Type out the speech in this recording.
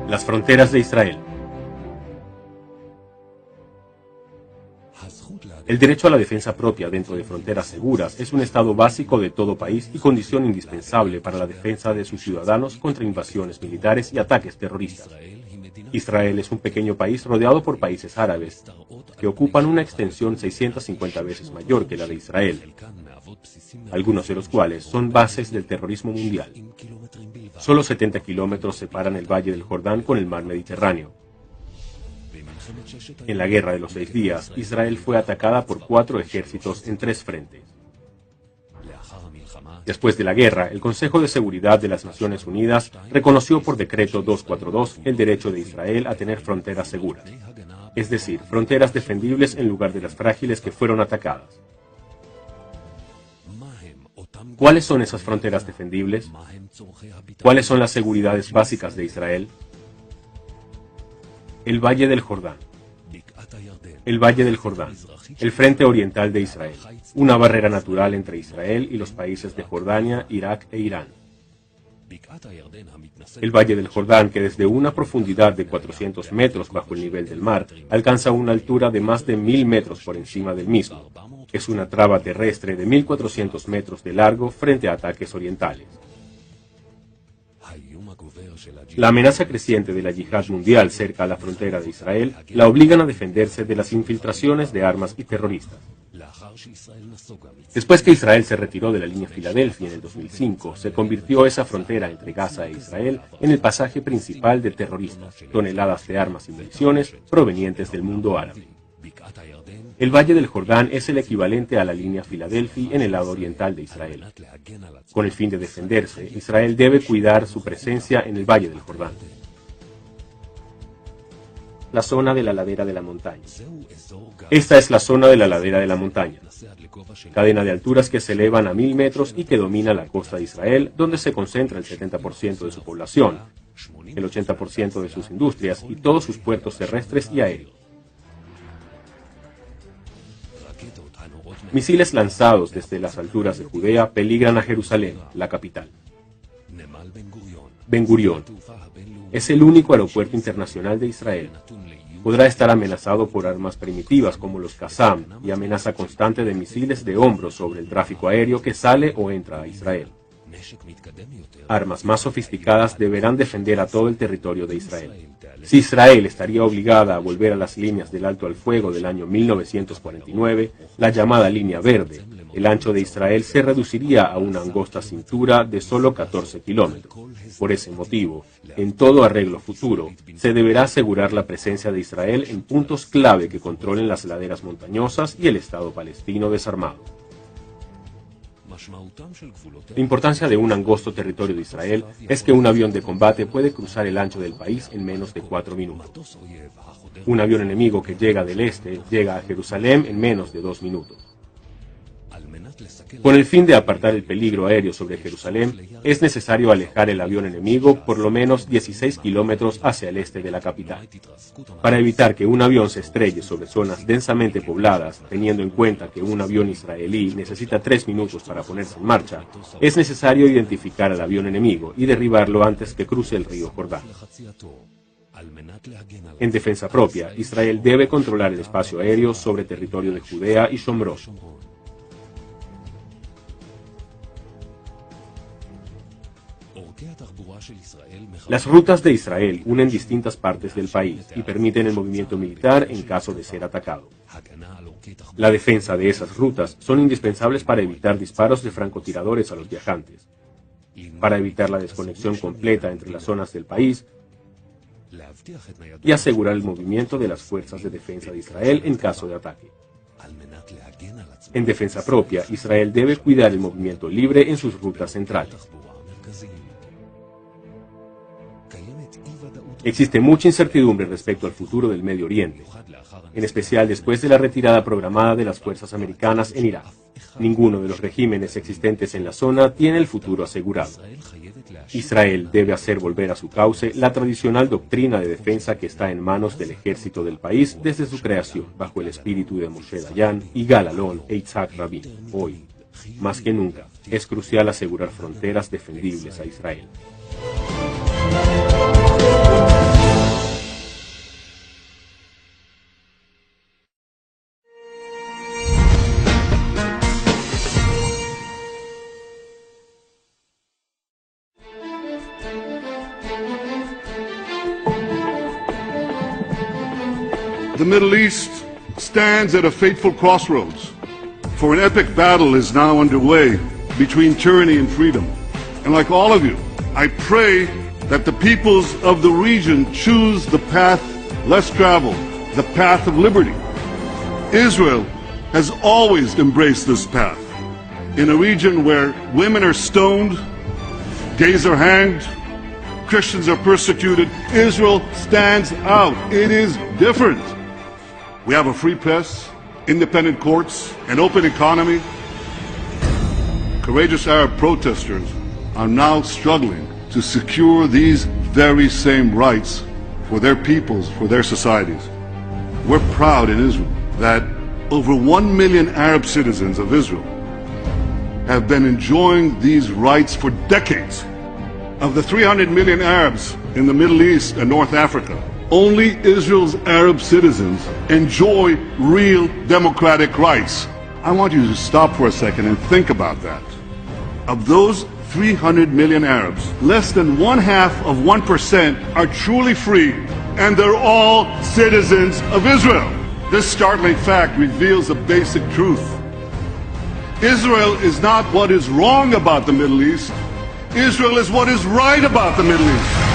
Las fronteras de Israel. El derecho a la defensa propia dentro de fronteras seguras es un estado básico de todo país y condición indispensable para la defensa de sus ciudadanos contra invasiones militares y ataques terroristas. Israel es un pequeño país rodeado por países árabes, que ocupan una extensión 650 veces mayor que la de Israel, algunos de los cuales son bases del terrorismo mundial. Solo 70 kilómetros separan el Valle del Jordán con el mar Mediterráneo. En la Guerra de los 6 días, Israel fue atacada por 4 ejércitos en 3 frentes. Después de la guerra, el Consejo de Seguridad de las Naciones Unidas reconoció por decreto 242 el derecho de Israel a tener fronteras seguras, es decir, fronteras defendibles en lugar de las frágiles que fueron atacadas. ¿Cuáles son esas fronteras defendibles? ¿Cuáles son las seguridades básicas de Israel? El Valle del Jordán. El Valle del Jordán, el frente oriental de Israel, una barrera natural entre Israel y los países de Jordania, Irak e Irán. El Valle del Jordán, que desde una profundidad de 400 metros bajo el nivel del mar, alcanza una altura de más de 1000 metros por encima del mismo. Es una traba terrestre de 1400 metros de largo frente a ataques orientales. La amenaza creciente de la yihad mundial cerca a la frontera de Israel la obligan a defenderse de las infiltraciones de armas y terroristas. Después que Israel se retiró de la línea Filadelfia en el 2005, se convirtió esa frontera entre Gaza e Israel en el pasaje principal de terroristas, toneladas de armas y municiones provenientes del mundo árabe. El Valle del Jordán es el equivalente a la línea Filadelfia en el lado oriental de Israel. Con el fin de defenderse, Israel debe cuidar su presencia en el Valle del Jordán. La zona de la ladera de la montaña. Esta es la zona de la ladera de la montaña, cadena de alturas que se elevan a 1000 metros y que domina la costa de Israel, donde se concentra el 70% de su población, el 80% de sus industrias y todos sus puertos terrestres y aéreos. Misiles lanzados desde las alturas de Judea peligran a Jerusalén, la capital. Ben Gurión es el único aeropuerto internacional de Israel. Podrá estar amenazado por armas primitivas como los Qassam y amenaza constante de misiles de hombro sobre el tráfico aéreo que sale o entra a Israel. Armas más sofisticadas deberán defender a todo el territorio de Israel. Si Israel estaría obligada a volver a las líneas del alto al fuego del año 1949, la llamada línea verde, el ancho de Israel se reduciría a una angosta cintura de solo 14 kilómetros. Por ese motivo, en todo arreglo futuro, se deberá asegurar la presencia de Israel en puntos clave que controlen las laderas montañosas y el Estado palestino desarmado. La importancia de un angosto territorio de Israel es que un avión de combate puede cruzar el ancho del país en menos de 4 minutos. Un avión enemigo que llega del este llega a Jerusalén en menos de 2 minutos. Con el fin de apartar el peligro aéreo sobre Jerusalén, es necesario alejar el avión enemigo por lo menos 16 kilómetros hacia el este de la capital. Para evitar que un avión se estrelle sobre zonas densamente pobladas, teniendo en cuenta que un avión israelí necesita 3 minutos para ponerse en marcha, es necesario identificar al avión enemigo y derribarlo antes que cruce el río Jordán. En defensa propia, Israel debe controlar el espacio aéreo sobre territorio de Judea y Shomrón. Las rutas de Israel unen distintas partes del país y permiten el movimiento militar en caso de ser atacado. La defensa de esas rutas son indispensables para evitar disparos de francotiradores a los viajantes, para evitar la desconexión completa entre las zonas del país y asegurar el movimiento de las fuerzas de defensa de Israel en caso de ataque. En defensa propia, Israel debe cuidar el movimiento libre en sus rutas centrales. Existe mucha incertidumbre respecto al futuro del Medio Oriente, en especial después de la retirada programada de las fuerzas americanas en Irak. Ninguno de los regímenes existentes en la zona tiene el futuro asegurado. Israel debe hacer volver a su cauce la tradicional doctrina de defensa que está en manos del ejército del país desde su creación, bajo el espíritu de Moshe Dayan, Yigal Allon e Yitzhak Rabin. Hoy, más que nunca, es crucial asegurar fronteras defendibles a Israel. Middle East stands at a fateful crossroads, for an epic battle is now underway between tyranny and freedom. And like all of you, I pray that the peoples of the region choose the path less traveled, the path of liberty. Israel has always embraced this path. In a region where women are stoned, gays are hanged, Christians are persecuted, Israel stands out. It is different. We have a free press, independent courts, an open economy. Courageous Arab protesters are now struggling to secure these very same rights for their peoples, for their societies. We're proud in Israel that over 1 million Arab citizens of Israel have been enjoying these rights for decades. Of the 300 million Arabs in the Middle East and North Africa, only Israel's Arab citizens enjoy real democratic rights. I want you to stop for a second and think about that. Of those 300 million Arabs, less than 0.5% are truly free, and they're all citizens of Israel. This startling fact reveals a basic truth. Israel is not what is wrong about the Middle East. Israel is what is right about the Middle East.